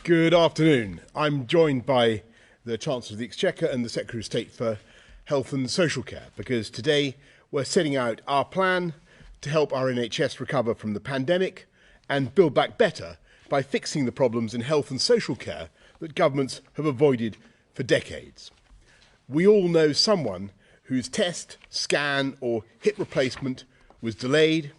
Good afternoon. I'm joined by the Chancellor of the Exchequer and the Secretary of State for Health and Social Care, because today we're setting out our plan to help our NHS recover from the pandemic and build back better by fixing the problems in health and social care that governments have avoided for decades. We all know someone whose test, scan or hip replacement was delayed,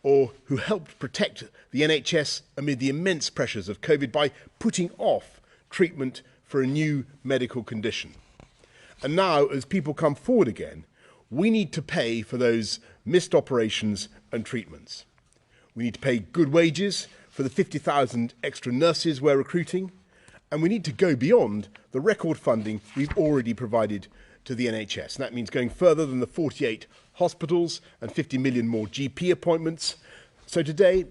or who helped protect the NHS amid the immense pressures of COVID by putting off treatment for a new medical condition. And now, as people come forward again, we need to pay for those missed operations and treatments. We need to pay good wages for the 50,000 extra nurses we're recruiting, and we need to go beyond the record funding we've already provided to the NHS. And that means going further than the 48 hospitals and 50 million more GP appointments. So today,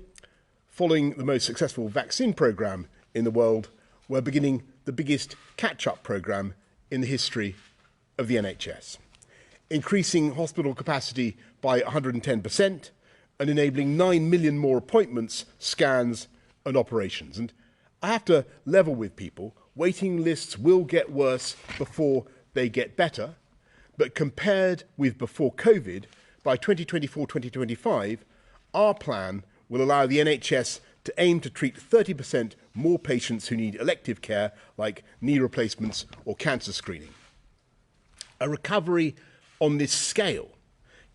following the most successful vaccine programme in the world, we're beginning the biggest catch-up programme in the history of the NHS, increasing hospital capacity by 110% and enabling 9 million more appointments, scans and operations. And I have to level with people, waiting lists will get worse before they get better, but compared with before COVID, by 2024-2025, our plan will allow the NHS to aim to treat 30% more patients who need elective care, like knee replacements or cancer screening. A recovery on this scale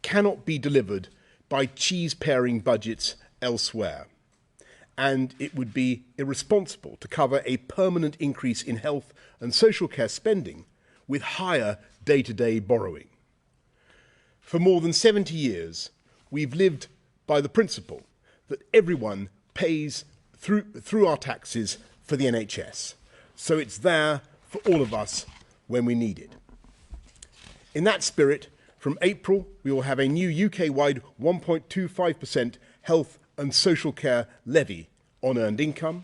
cannot be delivered by cheese-paring budgets elsewhere, and it would be irresponsible to cover a permanent increase in health and social care spending with higher day-to-day borrowing. For more than 70 years, we've lived by the principle that everyone pays through our taxes for the NHS, so it's there for all of us when we need it. In that spirit, from April, we will have a new UK-wide 1.25% health and social care levy on earned income,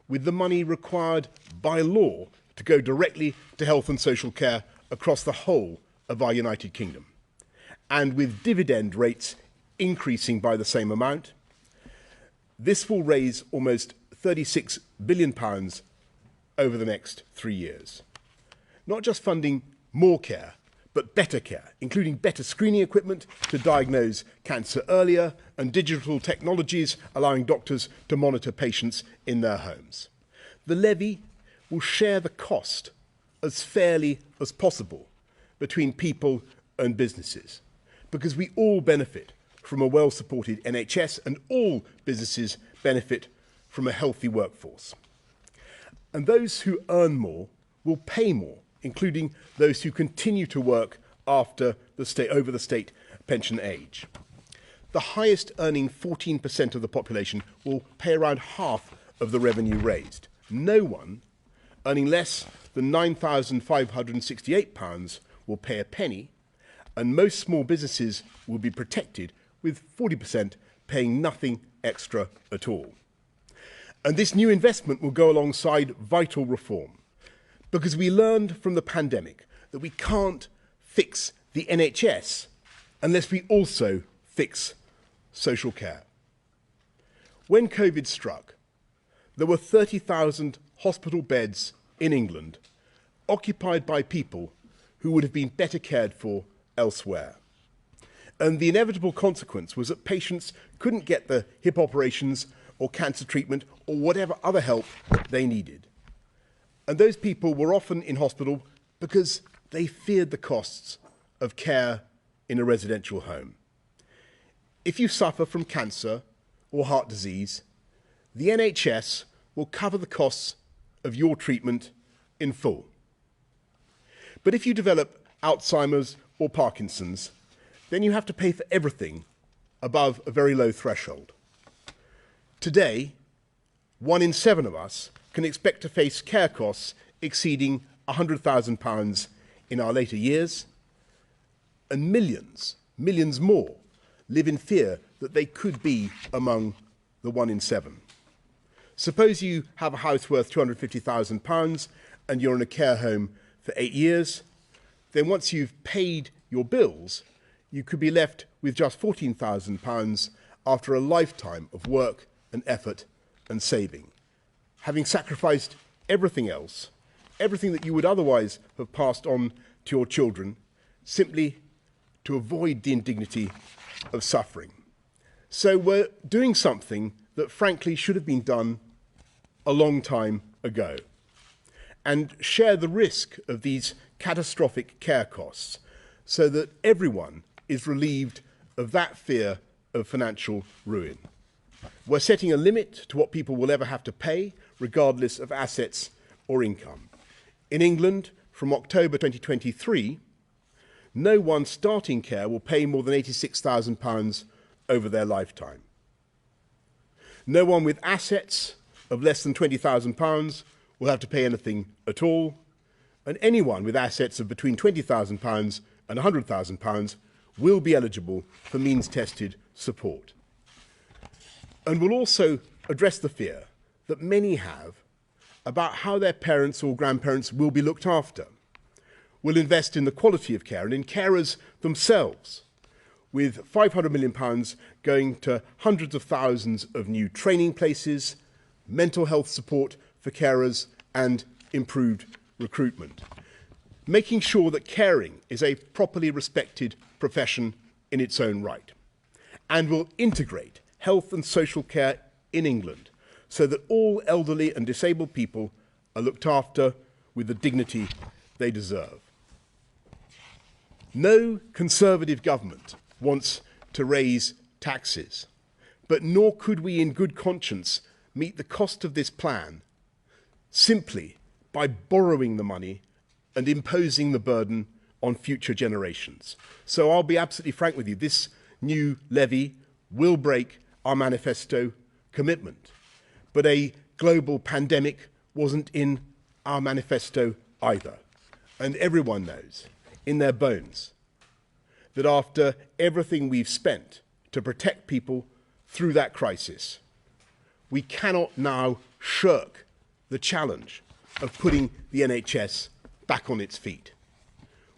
with the money required by law to go directly to health and social care across the whole of our United Kingdom, and with dividend rates increasing by the same amount. This will raise almost £36 billion over the next 3 years. Not just funding more care, but better care, including better screening equipment to diagnose cancer earlier and digital technologies allowing doctors to monitor patients in their homes. The levy will share the cost as fairly as possible between people and businesses, because we all benefit from a well-supported NHS and all businesses benefit from a healthy workforce. And those who earn more will pay more, including those who continue to work over the state pension age. The highest earning 14% of the population will pay around half of the revenue raised. No one earning less than £9,568 will pay a penny, and most small businesses will be protected, with 40% paying nothing extra at all. And this new investment will go alongside vital reform, because we learned from the pandemic that we can't fix the NHS unless we also fix social care. When COVID struck, there were 30,000 hospital beds in England occupied by people who would have been better cared for elsewhere. And the inevitable consequence was that patients couldn't get the hip operations or cancer treatment or whatever other help they needed. And those people were often in hospital because they feared the costs of care in a residential home. If you suffer from cancer or heart disease, the NHS will cover the costs of your treatment in full. But if you develop Alzheimer's or Parkinson's, then you have to pay for everything above a very low threshold. Today, 1 in 7 of us can expect to face care costs exceeding £100,000 in our later years, and millions more live in fear that they could be among the 1 in 7. Suppose you have a house worth £250,000 and you're in a care home for 8 years. Then once you've paid your bills, you could be left with just £14,000 after a lifetime of work and effort and saving. having sacrificed everything else, everything that you would otherwise have passed on to your children, simply to avoid the indignity of suffering. So we're doing something that frankly should have been done a long time ago, and share the risk of these catastrophic care costs so that everyone is relieved of that fear of financial ruin. We're setting a limit to what people will ever have to pay, regardless of assets or income. In England, from October 2023, no one starting care will pay more than £86,000 over their lifetime. No one with assets of less than £20,000 will have to pay anything at all, and anyone with assets of between £20,000 and £100,000 will be eligible for means-tested support. And will also address the fear that many have about how their parents or grandparents will be looked after. We'll invest in the quality of care and in carers themselves, with £500 million going to hundreds of thousands of new training places, mental health support for carers, and improved recruitment. Making sure that caring is a properly respected profession in its own right. And will integrate health and social care in England so that all elderly and disabled people are looked after with the dignity they deserve. No Conservative government wants to raise taxes, but nor could we in good conscience meet the cost of this plan simply by borrowing the money and imposing the burden on future generations. So I'll be absolutely frank with you, this new levy will break our manifesto commitment. But a global pandemic wasn't in our manifesto either. And everyone knows, in their bones, that after everything we've spent to protect people through that crisis, we cannot now shirk the challenge of putting the NHS back on its feet,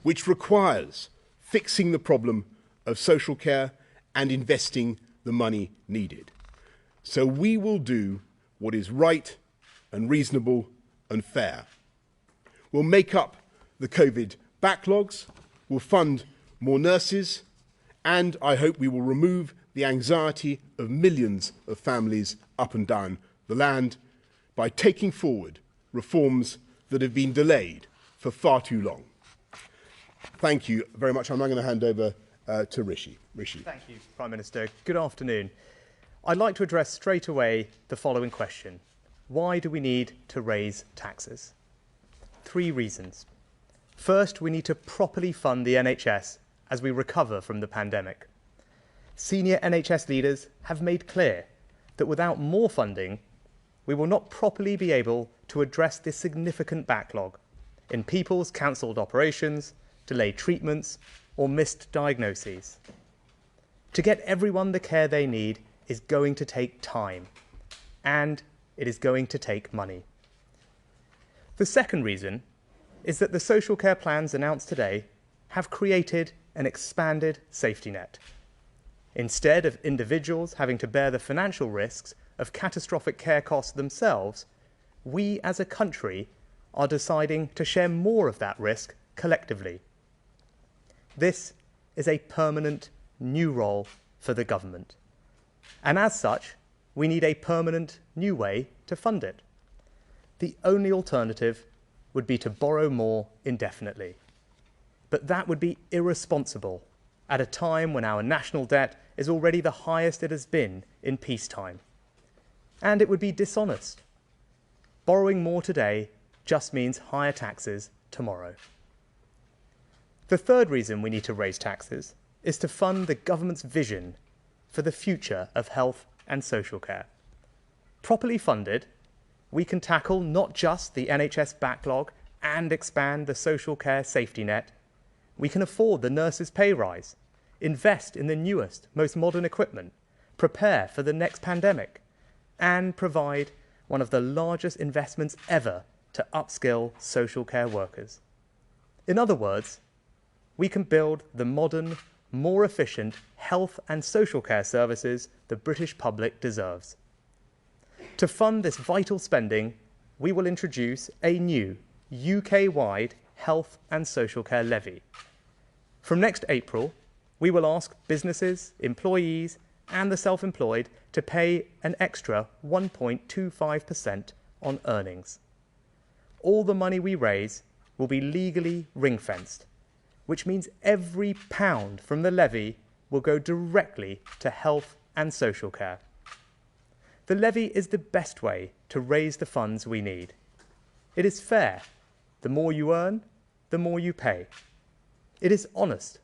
which requires fixing the problem of social care and investing the money needed. So we will do what is right and reasonable and fair. We'll make up the COVID backlogs, we'll fund more nurses, and I hope we will remove the anxiety of millions of families up and down the land by taking forward reforms that have been delayed for far too long. Thank you very much. I'm now going to hand over to Rishi. Rishi. Thank you, Prime Minister. Good afternoon. I'd like to address straight away the following question. Why do we need to raise taxes? 3 reasons. First, we need to properly fund the NHS as we recover from the pandemic. Senior NHS leaders have made clear that without more funding, we will not properly be able to address this significant backlog in people's cancelled operations, delayed treatments, or missed diagnoses. To get everyone the care they need is going to take time, and it is going to take money. The second reason is that the social care plans announced today have created an expanded safety net. Instead of individuals having to bear the financial risks of catastrophic care costs themselves, we as a country are deciding to share more of that risk collectively. This is a permanent new role for the government. And as such, we need a permanent new way to fund it. The only alternative would be to borrow more indefinitely. But that would be irresponsible at a time when our national debt is already the highest it has been in peacetime. And it would be dishonest. Borrowing more today just means higher taxes tomorrow. The third reason we need to raise taxes is to fund the government's vision for the future of health and social care. Properly funded, we can tackle not just the NHS backlog and expand the social care safety net. We can afford the nurses' pay rise, invest in the newest, most modern equipment, prepare for the next pandemic, and provide one of the largest investments ever to upskill social care workers. In other words, we can build the modern, more efficient health and social care services the British public deserves. To fund this vital spending, we will introduce a new UK-wide health and social care levy. From next April, we will ask businesses, employees and the self-employed to pay an extra 1.25% on earnings. All the money we raise will be legally ring-fenced, which means every pound from the levy will go directly to health and social care. The levy is the best way to raise the funds we need. It is fair. The more you earn, the more you pay. It is honest.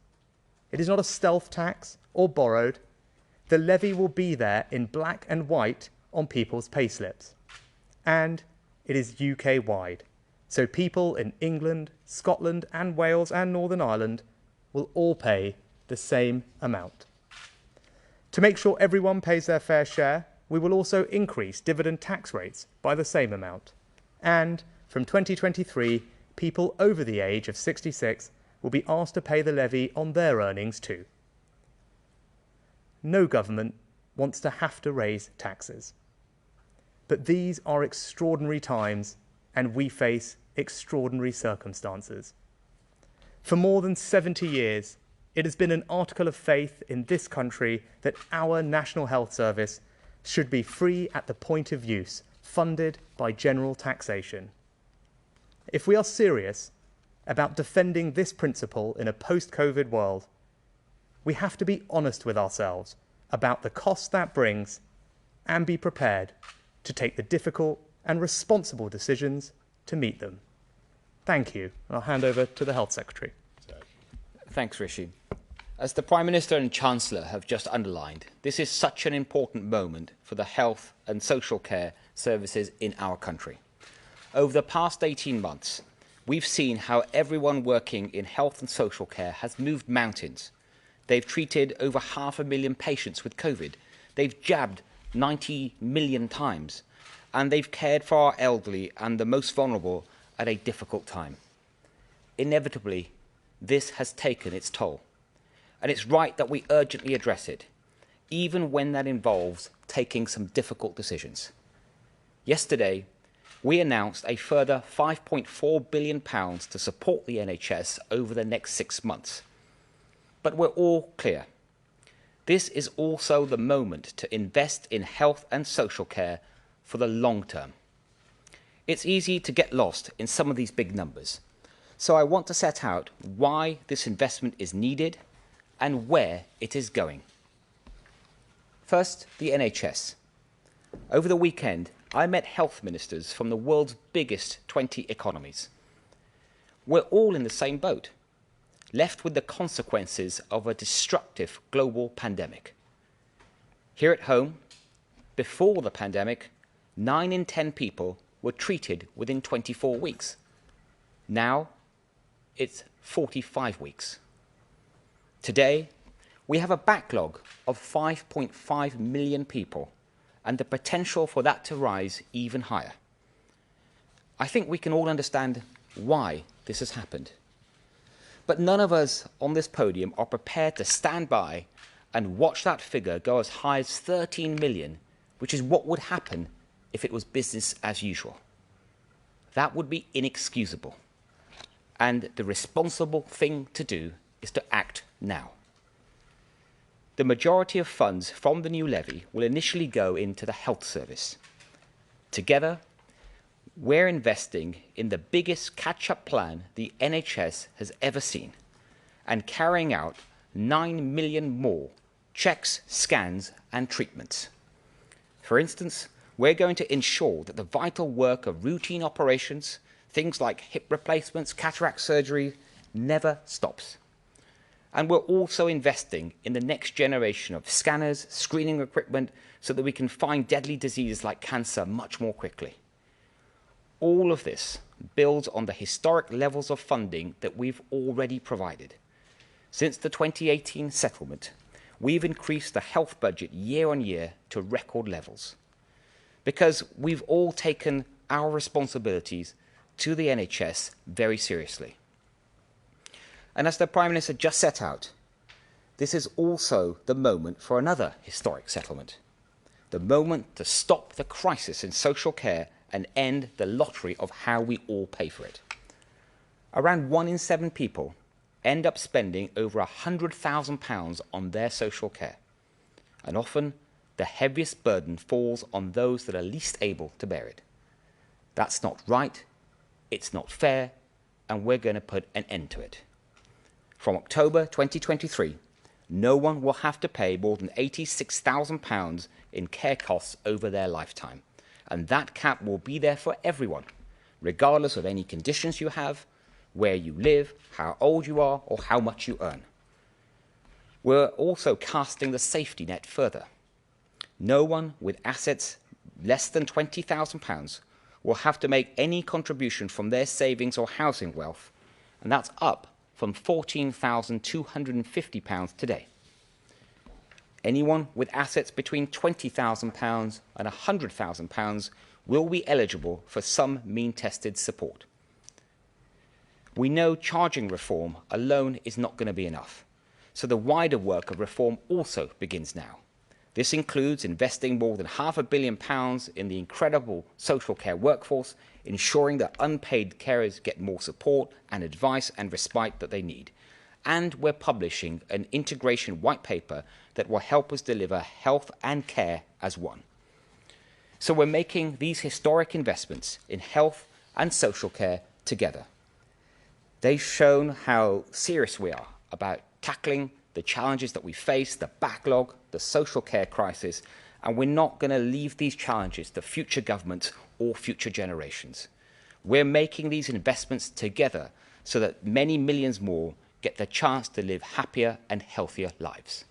It is not a stealth tax or borrowed. The levy will be there in black and white on people's payslips. And it is UK-wide, so people in England, Scotland and Wales and Northern Ireland will all pay the same amount. To make sure everyone pays their fair share, we will also increase dividend tax rates by the same amount. And from 2023, people over the age of 66 will be asked to pay the levy on their earnings too. No government wants to have to raise taxes. But these are extraordinary times and we face extraordinary circumstances. For more than 70 years, it has been an article of faith in this country that our National Health Service should be free at the point of use, funded by general taxation. If we are serious about defending this principle in a post-COVID world, we have to be honest with ourselves about the cost that brings and be prepared to take the difficult and responsible decisions to meet them. Thank you. I'll hand over to the Health Secretary. Thanks, Rishi. As the Prime Minister and Chancellor have just underlined, this is such an important moment for the health and social care services in our country. Over the past 18 months, we've seen how everyone working in health and social care has moved mountains. They've treated over 500,000 patients with COVID. They've jabbed 90 million times. And they've cared for our elderly and the most vulnerable at a difficult time. Inevitably, this has taken its toll. And it's right that we urgently address it, even when that involves taking some difficult decisions. Yesterday, we announced a further £5.4 billion to support the NHS over the next 6 months. But we're all clear. This is also the moment to invest in health and social care for the long term. It's easy to get lost in some of these big numbers, so I want to set out why this investment is needed and where it is going. First, the NHS. Over the weekend, I met health ministers from the world's biggest 20 economies. We're all in the same boat, left with the consequences of a destructive global pandemic. Here at home, before the pandemic, 9 in 10 people were treated within 24 weeks. Now, it's 45 weeks. Today, we have a backlog of 5.5 million people and the potential for that to rise even higher. I think we can all understand why this has happened. But none of us on this podium are prepared to stand by and watch that figure go as high as 13 million, which is what would happen if it was business as usual. That would be inexcusable. And the responsible thing to do is to act now. The majority of funds from the new levy will initially go into the health service. Together, we're investing in the biggest catch-up plan the NHS has ever seen and carrying out 9 million more checks, scans and treatments. For instance, we're going to ensure that the vital work of routine operations, things like hip replacements, cataract surgery, never stops. And we're also investing in the next generation of scanners, screening equipment, so that we can find deadly diseases like cancer much more quickly. All of this builds on the historic levels of funding that we've already provided. Since the 2018 settlement, we've increased the health budget year on year to record levels. Because we've all taken our responsibilities to the NHS very seriously. And as the Prime Minister just set out, this is also the moment for another historic settlement. the moment to stop the crisis in social care and end the lottery of how we all pay for it. Around 1 in 7 people end up spending over £100,000 on their social care, and often the heaviest burden falls on those that are least able to bear it. That's not right, it's not fair, and we're going to put an end to it. From October 2023, no one will have to pay more than £86,000 in care costs over their lifetime, and that cap will be there for everyone, regardless of any conditions you have, where you live, how old you are, or how much you earn. We're also casting the safety net further. No one with assets less than £20,000 will have to make any contribution from their savings or housing wealth, and that's up from £14,250 today. Anyone with assets between £20,000 and £100,000 will be eligible for some mean-tested support. We know charging reform alone is not going to be enough, so the wider work of reform also begins now. This includes investing more than £500 million in the incredible social care workforce, ensuring that unpaid carers get more support and advice and respite that they need. And we're publishing an integration white paper that will help us deliver health and care as one. So we're making these historic investments in health and social care together. They've shown how serious we are about tackling the challenges that we face, the backlog, the social care crisis, and we're not going to leave these challenges to future governments or future generations. We're making these investments together so that many millions more get the chance to live happier and healthier lives.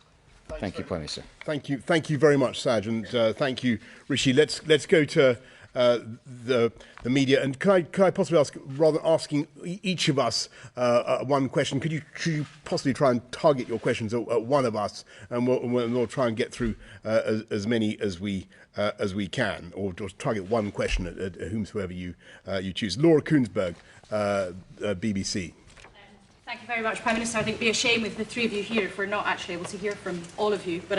Thank you, Prime Minister. Thank you very much, Saj, and thank you, Rishi. Let's go to the media, and can I possibly ask, rather than asking each of us one question, could you possibly try and target your questions at one of us, and we'll try and get through as many as we can, or just target one question at whomsoever you choose. Laura Koonsberg, BBC. Thank you very much, Prime Minister. I think it'd be a shame with the three of you here if we're not actually able to hear from all of you, but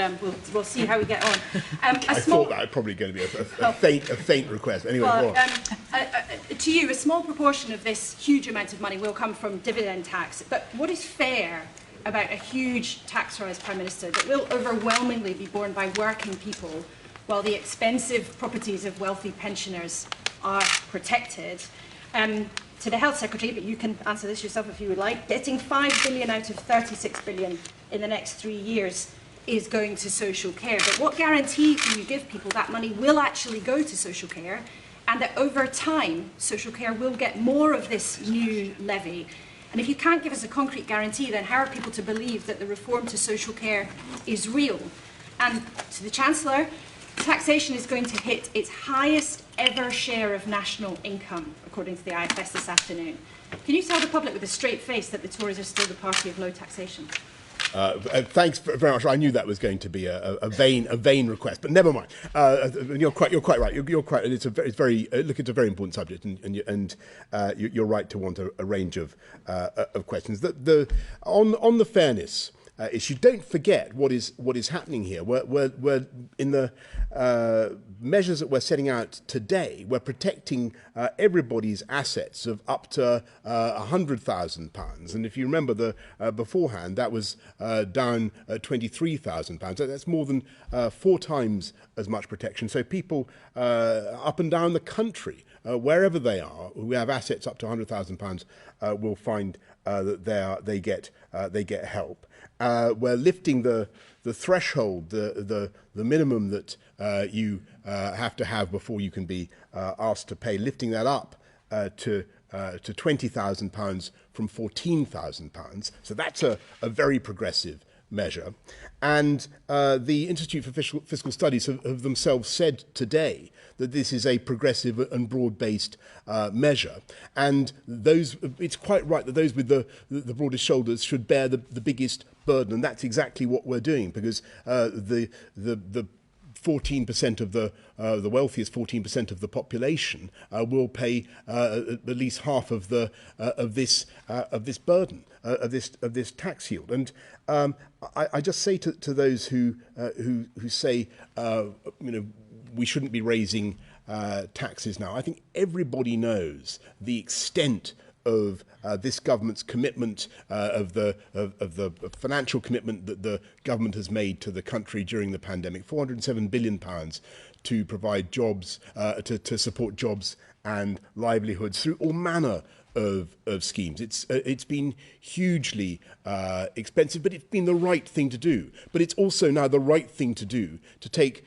we'll see how we get on. I thought that was probably going to be a faint request. Anyway, well, to you, a small proportion of this huge amount of money will come from dividend tax, but what is fair about a huge tax rise, Prime Minister, that will overwhelmingly be borne by working people while the expensive properties of wealthy pensioners are protected? To the Health Secretary, but you can answer this yourself if you would like, getting £5 billion out of £36 billion in the next 3 years is going to social care. But what guarantee can you give people that money will actually go to social care, and that over time social care will get more of this new levy? And if you can't give us a concrete guarantee, then how are people to believe that the reform to social care is real? And to the Chancellor, taxation is going to hit its highest ever share of national income, according to the IFS this afternoon. Can you tell the public with a straight face that the Tories are still the party of low taxation? Thanks very much. I knew that was going to be a vain request, but never mind. You're quite right. You're quite. It's a very important subject, and you're right to want a range of questions. On the fairness issue, don't forget what is happening here. We're in the measures that we're setting out today. We're protecting everybody's assets of up to £100,000, and if you remember beforehand, that was down at £23,000. That's more than 4 times as much protection. So people up and down the country, wherever they are, who have assets up to £100,000, will find that they get help. We're lifting the threshold, the minimum that you have to have before you can be asked to pay, lifting that up to £20,000 from £14,000. So that's a very progressive measure. And the Institute for Fiscal Studies have themselves said today that this is a progressive and broad-based measure. And it's quite right that those with the broadest shoulders should bear the biggest burden, and that's exactly what we're doing, because the 14% of the wealthiest 14% of the population will pay at least half of this burden of this tax yield. And I just say to those who say we shouldn't be raising taxes now. I think everybody knows the extent of this government's commitment, of the financial commitment that the government has made to the country during the pandemic. £407 billion to provide jobs, to support jobs and livelihoods through all manner of schemes. It's been hugely expensive, but it's been the right thing to do. But it's also now the right thing to do to take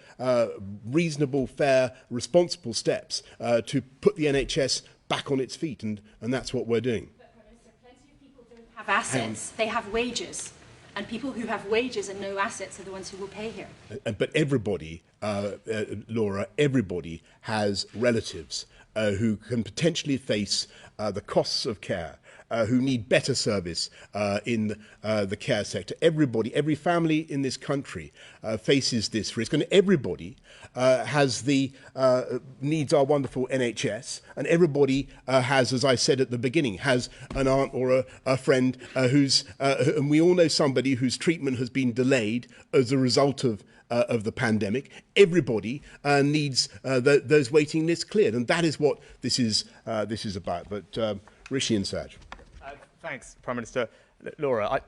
reasonable, fair, responsible steps to put the NHS back on its feet, and that's what we're doing. But Prime Minister, plenty of people don't have assets, they have wages. And people who have wages and no assets are the ones who will pay here. But everybody, Laura, everybody has relatives who can potentially face the costs of care, who need better service in the care sector. Everybody, every family in this country faces this risk, and everybody needs our wonderful NHS, and everybody has, as I said at the beginning, has an aunt or a friend and we all know somebody whose treatment has been delayed as a result of the pandemic. Everybody needs those waiting lists cleared, and that is what this is about. But Rishi and Saj. Thanks, Prime Minister. Laura,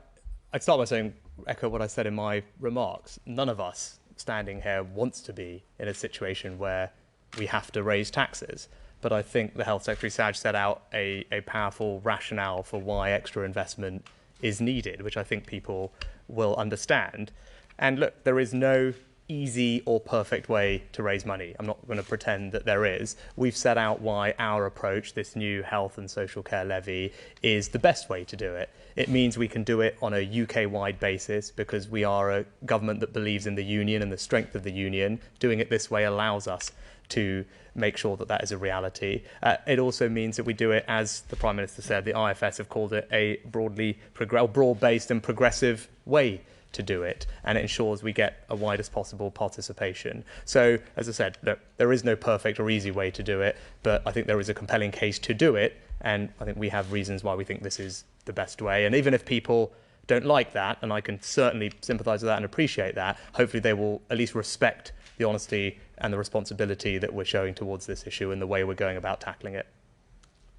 I'd start by saying, echo what I said in my remarks. None of us standing here wants to be in a situation where we have to raise taxes. But I think the Health Secretary Saj set out a powerful rationale for why extra investment is needed, which I think people will understand. And look, there is no easy or perfect way to raise money. I'm not going to pretend that there is. We've set out why our approach, this new health and social care levy, is the best way to do it. It means we can do it on a UK-wide basis because we are a government that believes in the union and the strength of the union. Doing it this way allows us to make sure that that is a reality. It also means that we do it, as the Prime Minister said, the IFS have called it a broad-based and progressive way to do it, and it ensures we get a widest possible participation. So, as I said, look, there is no perfect or easy way to do it, but I think there is a compelling case to do it, and I think we have reasons why we think this is the best way. And even if people don't like that, and I can certainly sympathise with that and appreciate that, hopefully they will at least respect the honesty and the responsibility that we're showing towards this issue and the way we're going about tackling it.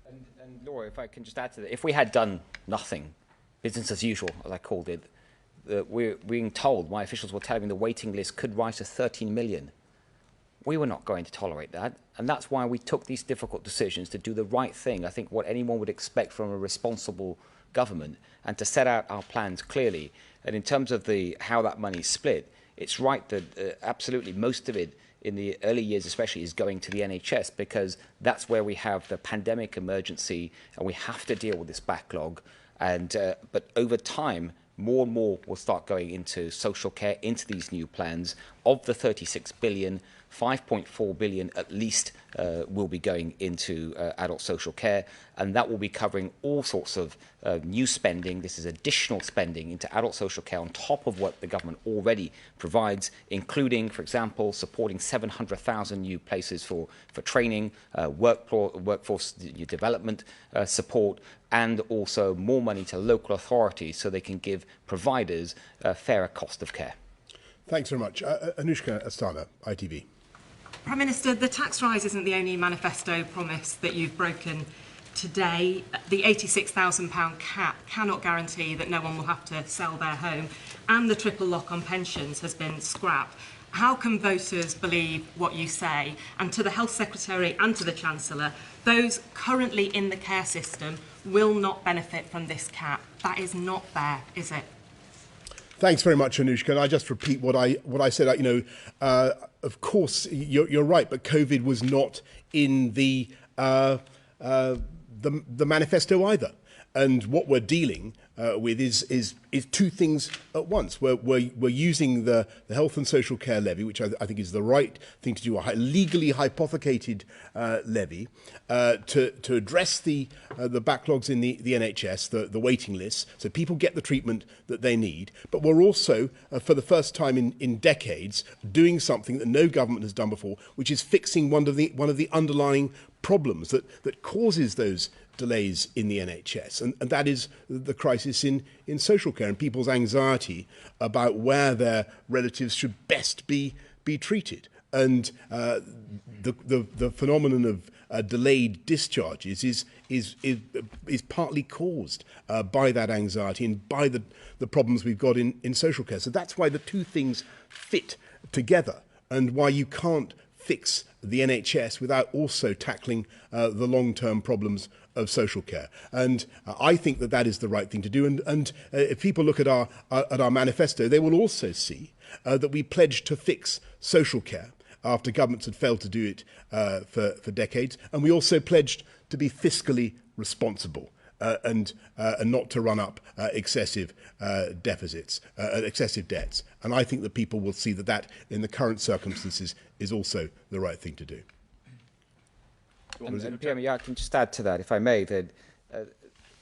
And Laura, if I can just add to that, if we had done nothing, business as usual, as I called it, we're being told, my officials were telling me the waiting list could rise to 13 million. We were not going to tolerate that, and that's why we took these difficult decisions to do the right thing. I think what anyone would expect from a responsible government, and to set out our plans clearly. And in terms of how that money is split, it's right that absolutely most of it in the early years especially is going to the NHS, because that's where we have the pandemic emergency and we have to deal with this backlog. And but over time, more and more will start going into social care, into these new plans. Of the 36 billion, 5.4 billion at least will be going into adult social care, and that will be covering all sorts of new spending. This is additional spending into adult social care on top of what the government already provides, including, for example, supporting 700,000 new places for training, workforce development support, and also more money to local authorities so they can give providers a fairer cost of care. Thanks very much. Anushka Astana, ITV. Prime Minister, the tax rise isn't the only manifesto promise that you've broken today. The £86,000 cap cannot guarantee that no one will have to sell their home, and the triple lock on pensions has been scrapped. How can voters believe what you say? And to the Health Secretary and to the Chancellor, those currently in the care system will not benefit from this cap. That is not fair, is it? Thanks very much, Anushka. And I just repeat what I said. Of course, you're right, but COVID was not in the manifesto either. And what we're dealing with is two things at once. We're using the health and social care levy, which I think is the right thing to do, a legally hypothecated levy, to address the backlogs in the NHS, the waiting lists, so people get the treatment that they need. But we're also, for the first time in decades, doing something that no government has done before, which is fixing one of the underlying problems that causes those delays in the NHS, and that is the crisis in social care and people's anxiety about where their relatives should best be treated. And the phenomenon of delayed discharges is partly caused by that anxiety and by the problems we've got in social care. So that's why the two things fit together, and why you can't fix the NHS without also tackling the long-term problems of social care. And I think that is the right thing to do. And if people look at our manifesto, they will also see that we pledged to fix social care after governments had failed to do it for decades. And we also pledged to be fiscally responsible and not to run up excessive deficits, excessive debts. And I think that people will see that in the current circumstances is also the right thing to do. And Pierre, I can just add to that, if I may, that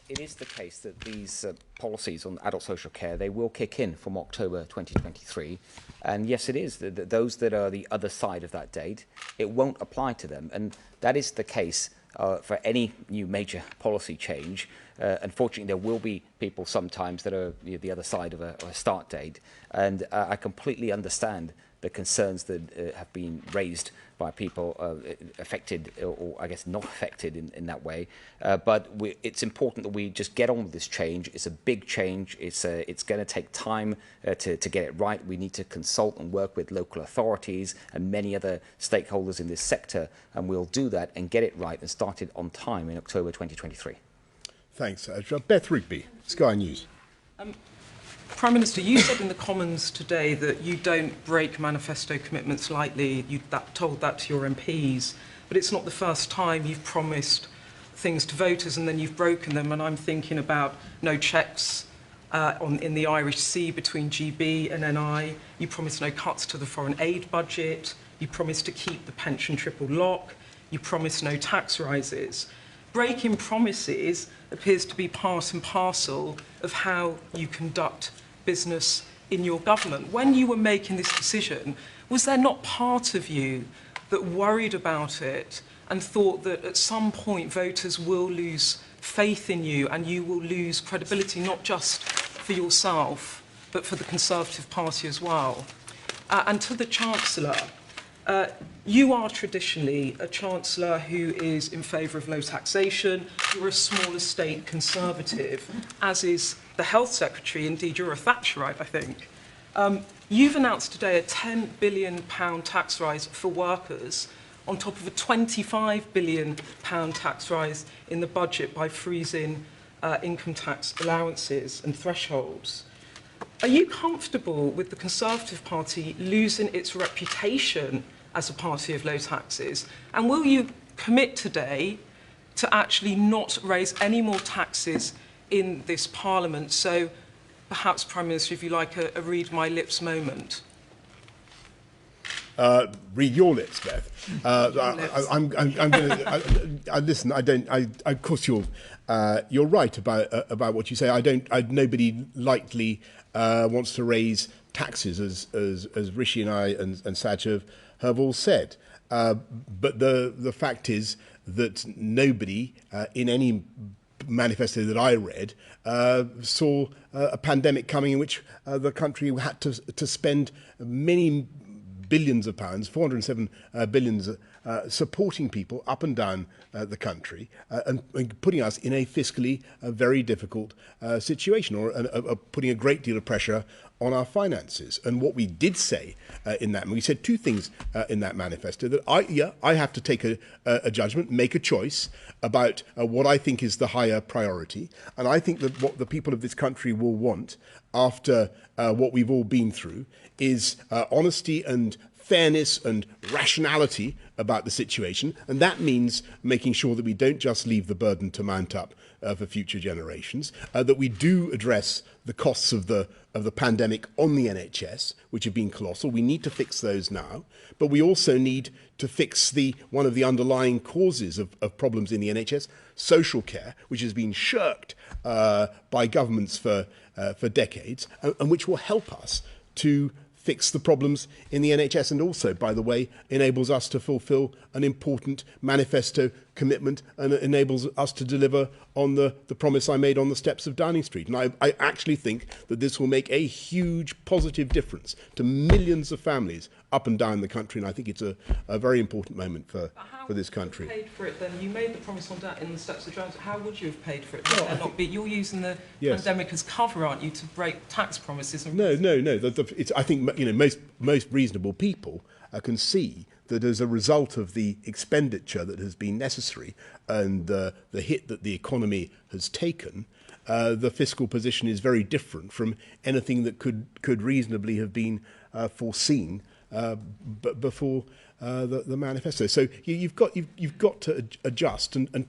it is the case that these policies on adult social care, they will kick in from October 2023. And yes, it is. Those that are the other side of that date, it won't apply to them. And that is the case for any new major policy change. Unfortunately, there will be people sometimes that are the other side of a start date. And I completely understand the concerns that have been raised by people affected, or I guess not affected in that way. But it's important that we just get on with this change. It's a big change. It's going to take time to get it right. We need to consult and work with local authorities and many other stakeholders in this sector, and we'll do that and get it right and start it on time in October 2023. Thanks. Beth Rigby, Sky News. Prime Minister, you said in the Commons today that you don't break manifesto commitments lightly. You told that to your MPs. But it's not the first time you've promised things to voters and then you've broken them. And I'm thinking about no checks in the Irish Sea between GB and NI. You promised no cuts to the foreign aid budget. You promised to keep the pension triple lock. You promised no tax rises. Breaking promises appears to be part and parcel of how you conduct business in your government. When you were making this decision, was there not part of you that worried about it and thought that at some point voters will lose faith in you and you will lose credibility, not just for yourself, but for the Conservative Party as well? And to the Chancellor, you are traditionally a Chancellor who is in favour of low taxation. You're a smaller state Conservative, as is the Health Secretary. Indeed, you're a Thatcherite, I think. You've announced today a £10 billion tax rise for workers on top of a £25 billion tax rise in the budget by freezing income tax allowances and thresholds. Are you comfortable with the Conservative Party losing its reputation as a party of low taxes? And will you commit today to actually not raise any more taxes in this Parliament? So perhaps, Prime Minister, if you like, a read my lips moment. Read your lips, Beth. I'm going to listen. Of course, you're right about what you say. Nobody lightly wants to raise taxes, as Rishi and I and Sajid have all said. But the fact is that nobody in any manifesto that I read saw a pandemic coming in which the country had to spend many billions of pounds, 407 billions, supporting people up and down the country and putting us in a fiscally very difficult situation, or putting a great deal of pressure on our finances. And what we did say in that, and we said two things in that manifesto, that I have to take a judgment, make a choice about what I think is the higher priority. And I think that what the people of this country will want after what we've all been through is honesty and fairness and rationality about the situation, and that means making sure that we don't just leave the burden to mount up for future generations, that we do address the costs of the pandemic on the NHS, which have been colossal. We need to fix those now, but we also need to fix one of the underlying causes of problems in the NHS, social care, which has been shirked by governments for decades, and which will help us to fix the problems in the NHS, and also, by the way, enables us to fulfil an important manifesto commitment and enables us to deliver on the promise I made on the steps of Downing Street. And I actually think that this will make a huge positive difference to millions of families up and down the country, and I think it's a very important moment for this country. How would you have paid for it then? You made the promise on that in the steps of Downing Street. How would you have paid for it? You're using the pandemic as cover, aren't you, to break tax promises? No. I think most reasonable people can see that as a result of the expenditure that has been necessary and the hit that the economy has taken, the fiscal position is very different from anything that could reasonably have been foreseen before the manifesto. So you've got to adjust and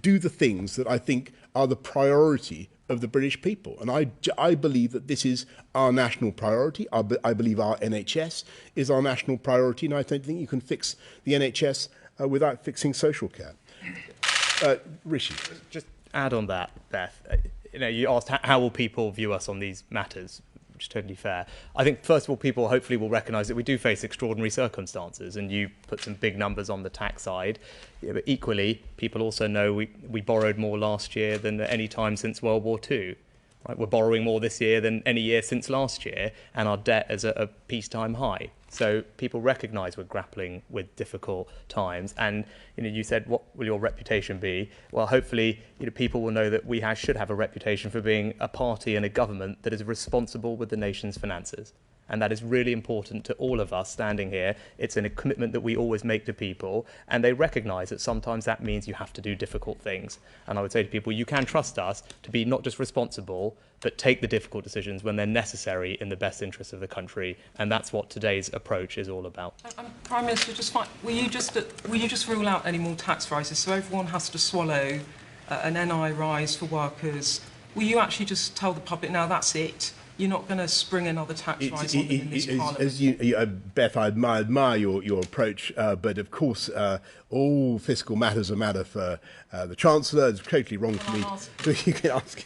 do the things that I think are the priority of the British people. And I believe that this is our national priority. I believe our NHS is our national priority, and I don't think you can fix the NHS without fixing social care. Rishi. Just add on that, Beth. You asked how will people view us on these matters, which is totally fair. I think, first of all, people hopefully will recognise that we do face extraordinary circumstances, and you put some big numbers on the tax side. But equally, people also know we borrowed more last year than at any time since World War II. Right? We're borrowing more this year than any year since last year, and our debt is at a peacetime high. So people recognise we're grappling with difficult times. And you said, what will your reputation be? Well, hopefully, people will know that we should have a reputation for being a party and a government that is responsible with the nation's finances. And that is really important to all of us standing here. It's a commitment that we always make to people, and they recognise that sometimes that means you have to do difficult things. And I would say to people, you can trust us to be not just responsible, but take the difficult decisions when they're necessary in the best interests of the country. And that's what today's approach is all about. Prime Minister, will you just rule out any more tax rises so everyone has to swallow an NI rise for workers? Will you actually just tell the public, now that's it? You're not going to spring another tax rise on them in this Parliament? As Beth, I admire your approach, but of course, all fiscal matters are matter for the Chancellor. It's totally wrong for me. You can ask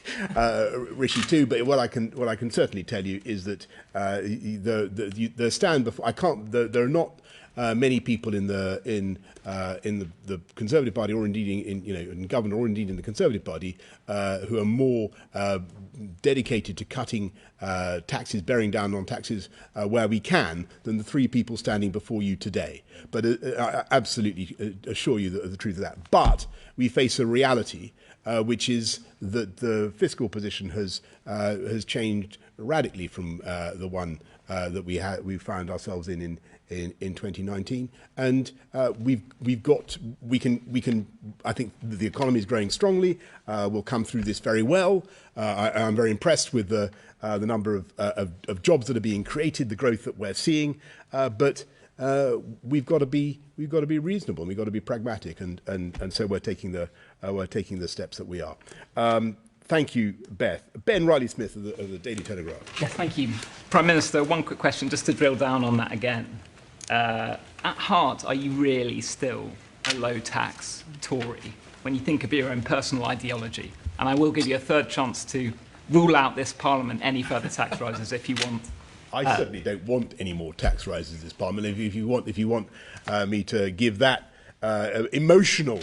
Rishi too. But what I can certainly tell you is that the stand before there are not many people in the Conservative Party, or indeed in government, or indeed in the Conservative Party, who are more dedicated to cutting taxes, bearing down on taxes where we can, than the three people standing before you today. But I absolutely assure you the truth of that. But we face a reality, which is that the fiscal position has changed radically from the one that we found ourselves in 2019, and we can. I think the economy is growing strongly. We'll come through this very well. I'm very impressed with the number of jobs that are being created, the growth that we're seeing. But we've got to be reasonable, and we've got to be pragmatic, and so we're taking the steps that we are. Thank you, Beth. Ben Riley-Smith of the Daily Telegraph. Yes, thank you. Prime Minister, one quick question just to drill down on that again. At heart, are you really still a low-tax Tory when you think of your own personal ideology? And I will give you a third chance to rule out this Parliament any further tax rises if you want. I certainly don't want any more tax rises this Parliament. If you want me to give that emotional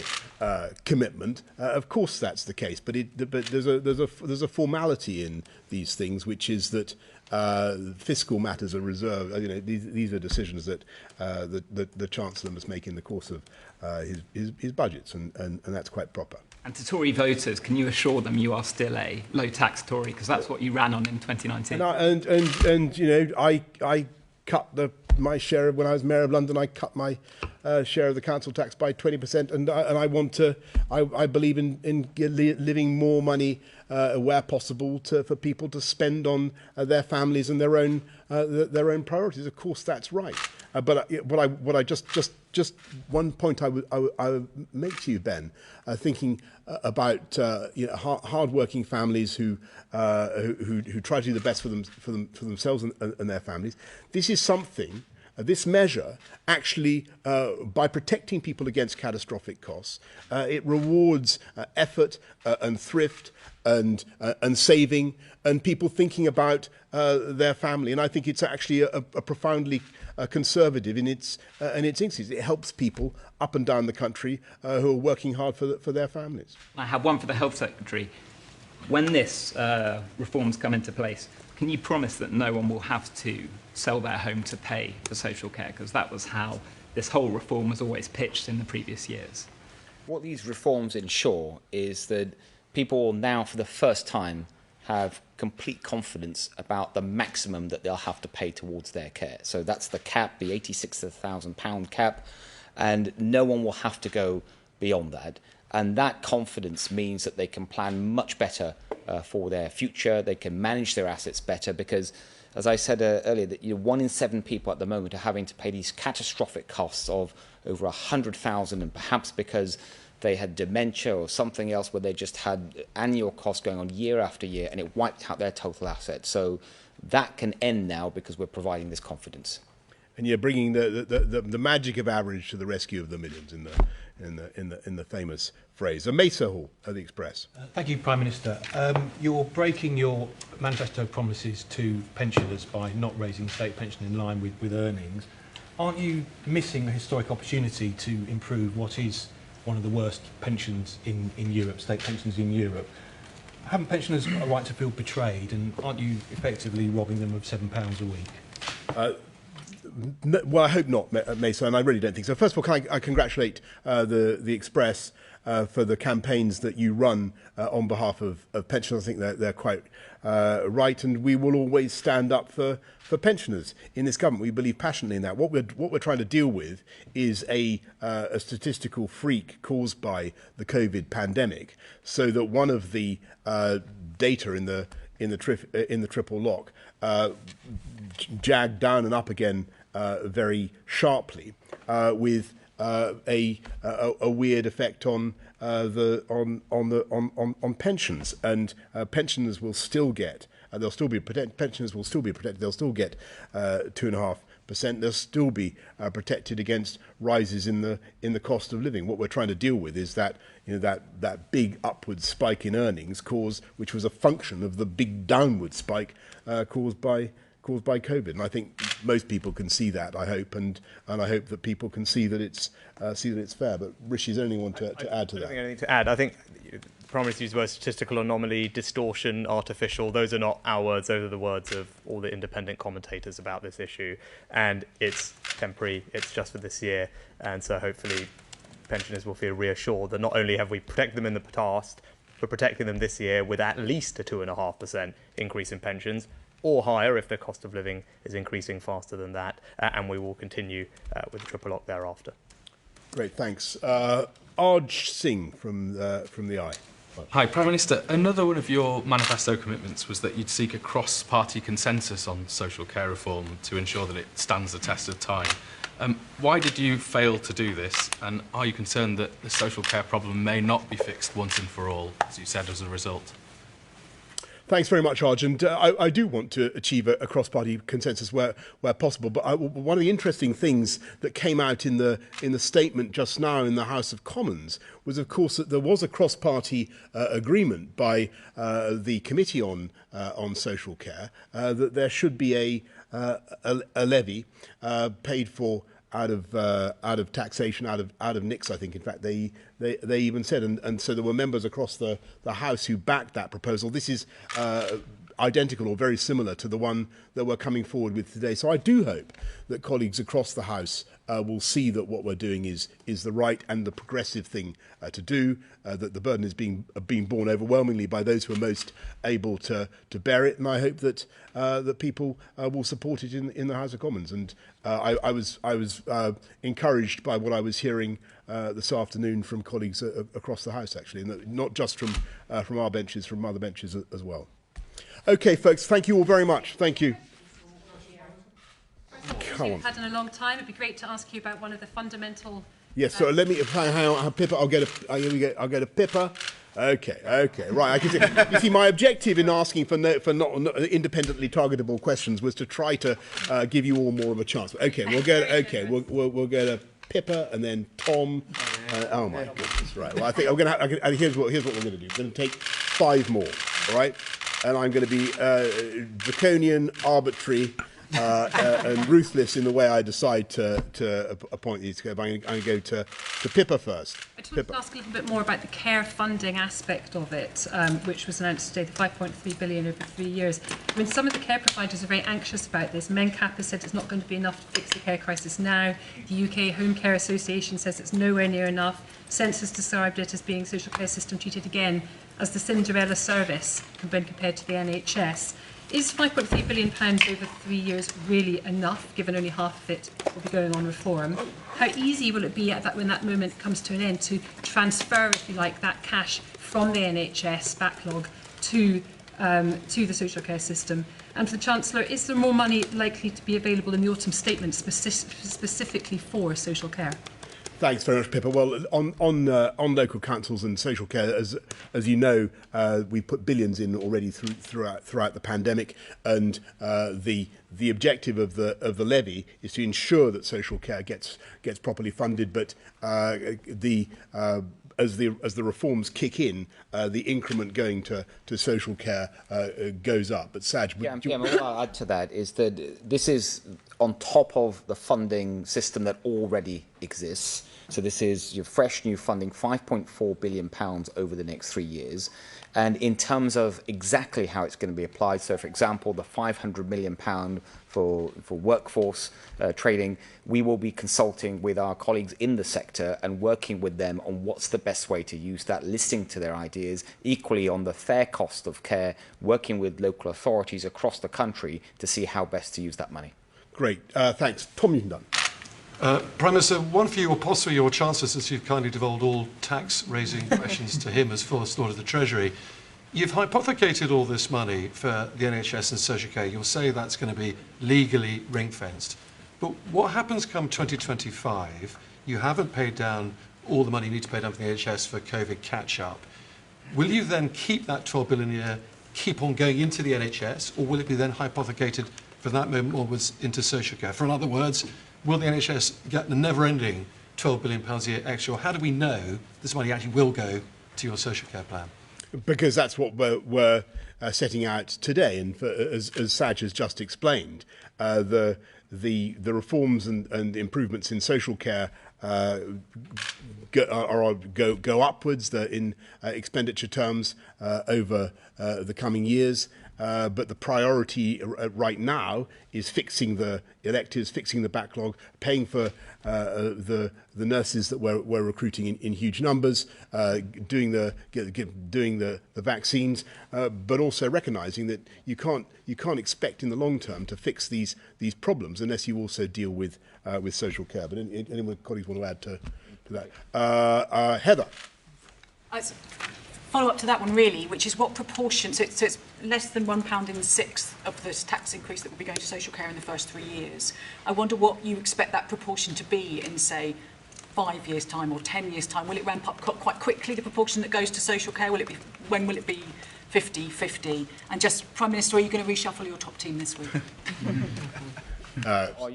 commitment, of course that's the case. But there's a formality in these things, which is that fiscal matters are reserved. These are decisions that the Chancellor must make in the course of his budgets, and that's quite proper. And to Tory voters, can you assure them you are still a low-tax Tory, because that's what you ran on in 2019? I cut my share of, when I was Mayor of London, I cut my share of the council tax by 20%, and I want to. I believe in leaving more money where possible, for people to spend on their families and their own priorities. Of course, that's right. But what I just one point I would make to you, Ben, thinking about hard-working families who try to do the best for themselves and their families. This is something. This measure actually, by protecting people against catastrophic costs, it rewards effort and thrift and saving and people thinking about their family. And I think it's actually a profoundly conservative in its instincts. It helps people up and down the country who are working hard for their families. I have one for the Health Secretary. When this reforms come into place, can you promise that no one will have to sell their home to pay for social care? Because that was how this whole reform was always pitched in the previous years. What these reforms ensure is that people will now, for the first time, have complete confidence about the maximum that they'll have to pay towards their care. So that's the cap, the £86,000 cap, and no one will have to go beyond that. And that confidence means that they can plan much better for their future. They can manage their assets better because, as I said earlier, that 1 in 7 people at the moment are having to pay these catastrophic costs of over 100,000, and perhaps because they had dementia or something else where they just had annual costs going on year after year, and it wiped out their total assets. So that can end now because we're providing this confidence. And you're bringing the magic of average to the rescue of the millions in the famous phrase. Mesa Hall at the Express. Thank you, Prime Minister. You're breaking your manifesto promises to pensioners by not raising state pension in line with earnings. Aren't you missing a historic opportunity to improve what is one of the worst pensions in Europe, state pensions in Europe? Haven't pensioners a right to feel betrayed, and aren't you effectively robbing them of £7 a week? No, well, I hope not, Mesa, and I really don't think so. First of all, can I congratulate the Express for the campaigns that you run on behalf of pensioners. I think they're quite right, and we will always stand up for pensioners in this government. We believe passionately in that. What we're trying to deal with is a statistical freak caused by the COVID pandemic, so that one of the data in the triple lock jagged down and up again very sharply, with a weird effect on pensions, and pensioners will still get. They'll still be pensioners will still be protected. They'll still get 2.5%. They'll still be protected against rises in the cost of living. What we're trying to deal with is that that big upward spike in earnings which was a function of the big downward spike caused by COVID. And I think most people can see that. I hope, and I hope that people can see that it's fair. But Rishi, is there anyone to add to that? I don't think anything to add. I think the Prime Minister used the word statistical anomaly, distortion, artificial. Those are not our words. Those are the words of all the independent commentators about this issue. And it's temporary. It's just for this year. And so hopefully pensioners will feel reassured that not only have we protected them in the past, we're protecting them this year with at least a 2.5% increase in pensions, or higher if the cost of living is increasing faster than that. And we will continue with the triple lock thereafter. Great, thanks. Arj Singh from the Eye. Hi, Prime Minister. Another one of your manifesto commitments was that you'd seek a cross-party consensus on social care reform to ensure that it stands the test of time. Why did you fail to do this, and are you concerned that the social care problem may not be fixed once and for all, as you said, as a result? Thanks very much, Arj. And I do want to achieve a cross-party consensus where possible. But one of the interesting things that came out in the statement just now in the House of Commons was, of course, that there was a cross-party agreement by the Committee on Social Care that there should be a levy paid for out of taxation, out of NICs, I think. In fact, they even said, and so there were members across the House who backed that proposal. This is identical or very similar to the one that we're coming forward with today. So I do hope that colleagues across the House will see that what we're doing is the right and the progressive thing to do, that the burden is being borne overwhelmingly by those who are most able to bear it, and I hope that that people will support it in the House of Commons. And I was encouraged by what I was hearing this afternoon from colleagues across the House, actually, and not just from our benches, from other benches as well. Okay, folks, thank you all very much. Thank you. We've had in a long time. It'd be great to ask you about one of the fundamental. Yes. So let me hang on, Pippa. I'll get a Pippa. Okay. Right. I can see. You see, my objective in asking for not independently targetable questions was to try to give you all more of a chance. Okay. We'll get a Pippa and then Tom. Oh my goodness. Right. Well, I think here's what we're going to do. We're going to take 5 more. All right. And I'm going to be draconian, arbitrary. And ruthless in the way I decide to appoint these. I'm going to go to Pippa first. I just wanted to ask a little bit more about the care funding aspect of it, which was announced today, the 5.3 billion over 3 years. I mean, some of the care providers are very anxious about this. MENCAP has said it's not going to be enough to fix the care crisis now. The UK Home Care Association says it's nowhere near enough. Census described it as being social care system treated again as the Cinderella service when compared to the NHS. Is £5.3 billion over 3 years really enough, given only half of it will be going on reform? How easy will it be when that moment comes to an end to transfer, if you like, that cash from the NHS backlog to the social care system? And for the Chancellor, is there more money likely to be available in the autumn statement specifically for social care? Thanks very much, Pippa. Well, on local councils and social care, as you know, we've put billions in already throughout the pandemic, and the objective of the levy is to ensure that social care gets properly funded. But as the reforms kick in, the increment going to social care goes up. But Saj, what I'll add to that is that this is on top of the funding system that already exists. So this is your fresh new funding, £5.4 billion over the next 3 years. And in terms of exactly how it's going to be applied, so for example, the £500 million for workforce training, we will be consulting with our colleagues in the sector and working with them on what's the best way to use that, listening to their ideas, equally on the fair cost of care, working with local authorities across the country to see how best to use that money. Great, thanks. Tom Newton-Dunn. Prime Minister, one for you or possibly your Chancellor, since you've kindly devolved all tax-raising questions to him as First Lord of the Treasury. You've hypothecated all this money for the NHS and social care. You'll say that's going to be legally ring-fenced. But what happens come 2025? You haven't paid down all the money you need to pay down for the NHS for COVID catch-up. Will you then keep that 12 billion a year, keep on going into the NHS, or will it be then hypothecated from that moment onwards into social care? For in other words, will the NHS get the never-ending £12 billion a year extra? Or how do we know this money actually will go to your social care plan? Because that's what we're setting out today. And as Saj has just explained, the reforms and improvements in social care go upwards in expenditure terms over the coming years. But the priority right now is fixing the electives, fixing the backlog, paying for the nurses that we're recruiting in huge numbers, doing the vaccines, but also recognising that you can't expect in the long term to fix these problems unless you also deal with social care. But any more colleagues want to add to that? Heather. Follow up to that one really, which is what proportion, so it's less than £1 in 6 of this tax increase that will be going to social care in the first 3 years. I wonder what you expect that proportion to be in, say, 5 years' time or 10 years' time. Will it ramp up quite quickly, the proportion that goes to social care? When will it be 50-50? And just, Prime Minister, are you going to reshuffle your top team this week? You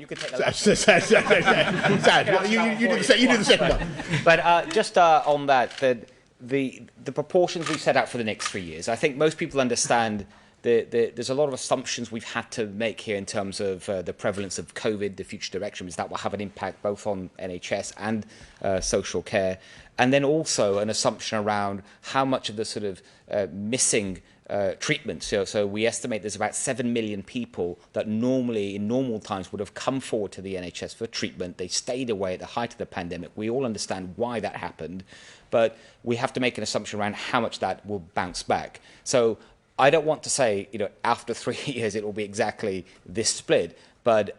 could take that. You do the second one. But just on that, the proportions we've set out for the next 3 years, I think most people understand there's a lot of assumptions we've had to make here in terms of the prevalence of COVID, the future direction, is that will have an impact both on NHS and social care. And then also an assumption around how much of the sort of missing treatment. So we estimate there's about 7 million people that normally, in normal times, would have come forward to the NHS for treatment. They stayed away at the height of the pandemic. We all understand why that happened, but we have to make an assumption around how much that will bounce back. So I don't want to say, after 3 years it will be exactly this split, but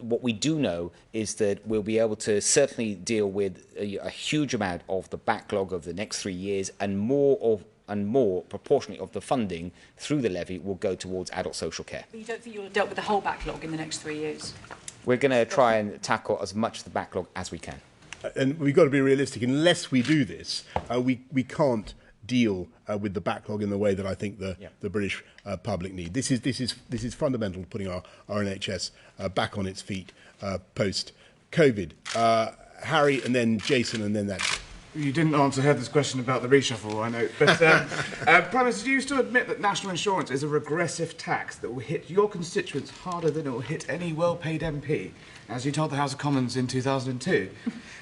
what we do know is that we'll be able to certainly deal with a huge amount of the backlog of the next 3 years, and more proportionately of the funding through the levy will go towards adult social care. But you don't think you'll have dealt with the whole backlog in the next 3 years? We're going to try and tackle as much of the backlog as we can. And we've got to be realistic. Unless we do this, we can't deal with the backlog in the way that I think the British public need. This is fundamental to putting our NHS back on its feet post-COVID. Harry, and then Jason, and then that's it. You didn't answer Heather's question about the reshuffle, I know. But, Prime Minister, do you still admit that national insurance is a regressive tax that will hit your constituents harder than it will hit any well-paid MP, as you told the House of Commons in 2002?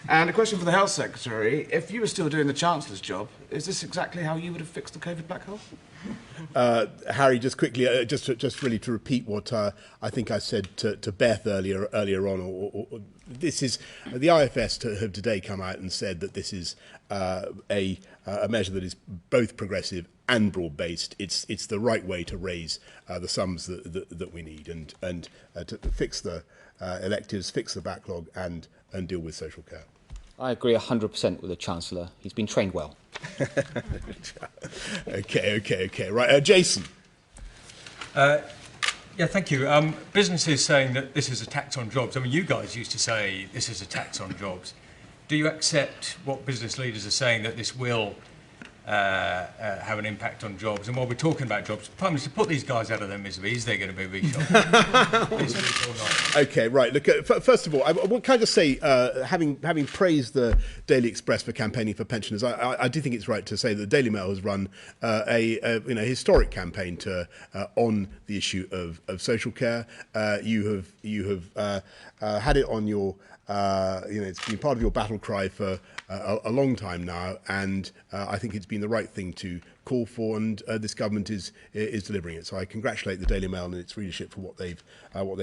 And a question for the Health Secretary. If you were still doing the Chancellor's job, is this exactly how you would have fixed the COVID black hole? Harry, just quickly, just really to repeat what I think I said to Beth earlier on, this is the IFS have today come out and said that this is a measure that is both progressive and broad-based. It's the right way to raise the sums that we need and to fix the electives, fix the backlog, and deal with social care. I agree 100% with the Chancellor. He's been trained well. Okay. Right, Jason. Yeah, thank you. Businesses saying that this is a tax on jobs. I mean, you guys used to say this is a tax on jobs. Do you accept what business leaders are saying, that this will have an impact on jobs? And while we're talking about jobs, Prime Minister, put these guys out of their misery. Is there going to be reshuffle? Okay, right. Look, first of all, can I just say, having praised the Daily Express for campaigning for pensioners, I do think it's right to say that the Daily Mail has run a historic campaign on the issue of social care. You have had it on your. It's been part of your battle cry for a long time now, and I think it's been the right thing to call for, and this government is delivering it. So I congratulate the Daily Mail and its readership for what they've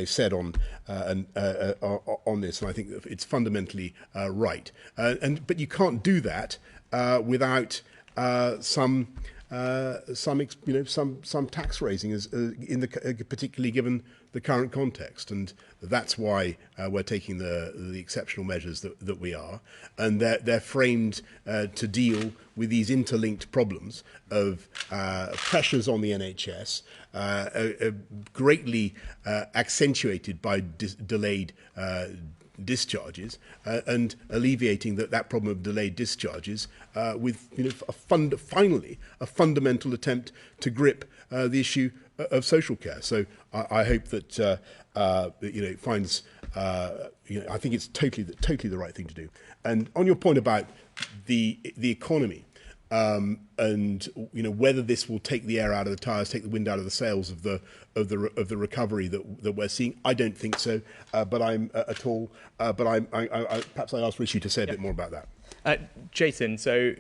said on this, and I think that it's fundamentally right. But you can't do that without some tax raising, particularly given the current context, and that's why we're taking the exceptional measures that we are, and they're framed to deal with these interlinked problems of pressures on the NHS, greatly accentuated by delayed discharges, and alleviating that problem of delayed discharges with finally a fundamental attempt to grip the issue of social care. So I hope that it finds. I think it's totally the right thing to do. And on your point about the economy, and whether this will take the air out of the tires, take the wind out of the sails of the recovery that we're seeing, I don't think so. But perhaps I ask Rishi to say a bit more about that. Jason, so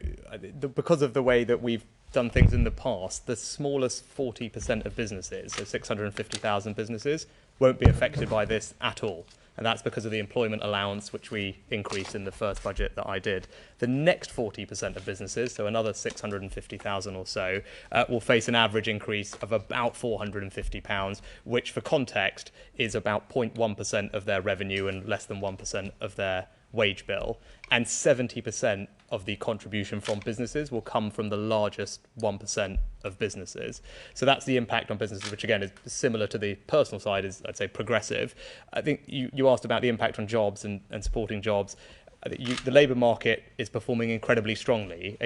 because of the way that we've done things in the past, the smallest 40% of businesses, so 650,000 businesses, won't be affected by this at all. And that's because of the employment allowance, which we increased in the first budget that I did. The next 40% of businesses, so another 650,000 or so, will face an average increase of about £450, which, for context, is about 0.1% of their revenue and less than 1% of their wage bill. And 70% of the contribution from businesses will come from the largest 1% of businesses. So that's the impact on businesses, which again is similar to the personal side, is, I'd say, progressive. I think you asked about the impact on jobs and supporting jobs. The labour market is performing incredibly strongly.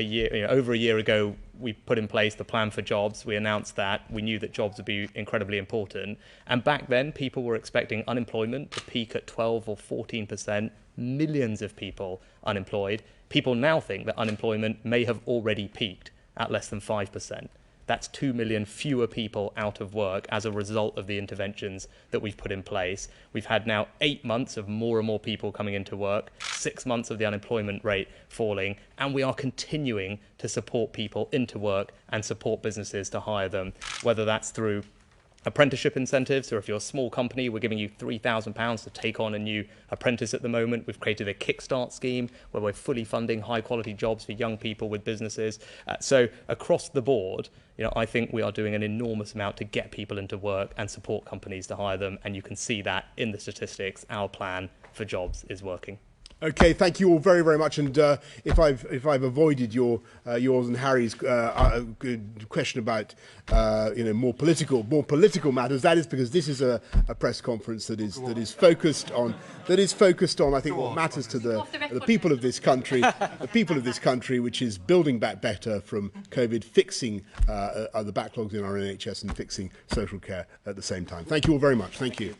Over a year ago, we put in place the plan for jobs. We announced that. We knew that jobs would be incredibly important. And back then, people were expecting unemployment to peak at 12 or 14%, millions of people unemployed. People now think that unemployment may have already peaked at less than 5%. That's 2 million fewer people out of work as a result of the interventions that we've put in place. We've had now 8 months of more and more people coming into work, 6 months of the unemployment rate falling, and we are continuing to support people into work and support businesses to hire them, whether that's through apprenticeship incentives, or if you're a small company, we're giving you £3,000 to take on a new apprentice at the moment. We've created a Kickstart scheme where we're fully funding high quality jobs for young people with businesses. So across the board, I think we are doing an enormous amount to get people into work and support companies to hire them. And you can see that in the statistics. Our plan for jobs is working. Okay, thank you all very, very much. And if I've avoided yours and Harry's question about more political matters, that is because this is a press conference that is focused on I think what matters to the people of this country, the people of this country, which is building back better from COVID, fixing the backlogs in our NHS, and fixing social care at the same time. Thank you all very much. Thank you.